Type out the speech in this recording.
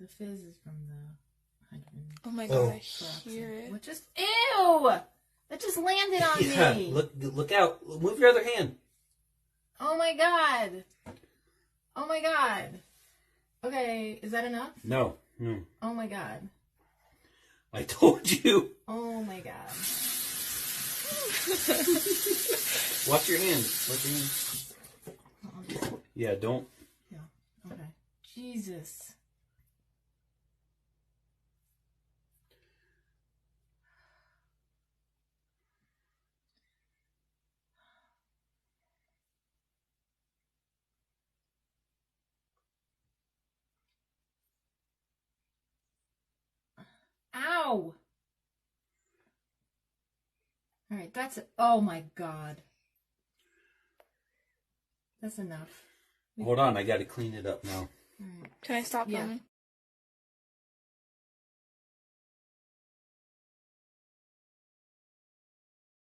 The fizz is from the hydrogen. Oh my god, I hear it. What just... Ew! That just landed on me. Look out. Move your other hand. Oh my god. Oh my god. Okay, is that enough? No. Oh my god. I told you. Oh my god. Watch your hand. Watch your hand. Yeah, don't. Yeah, okay. Jesus. Ow! Alright, that's it. Oh my god. That's enough. Hold on, I gotta clean it up now. Alright. Can I stop Yeah. filming?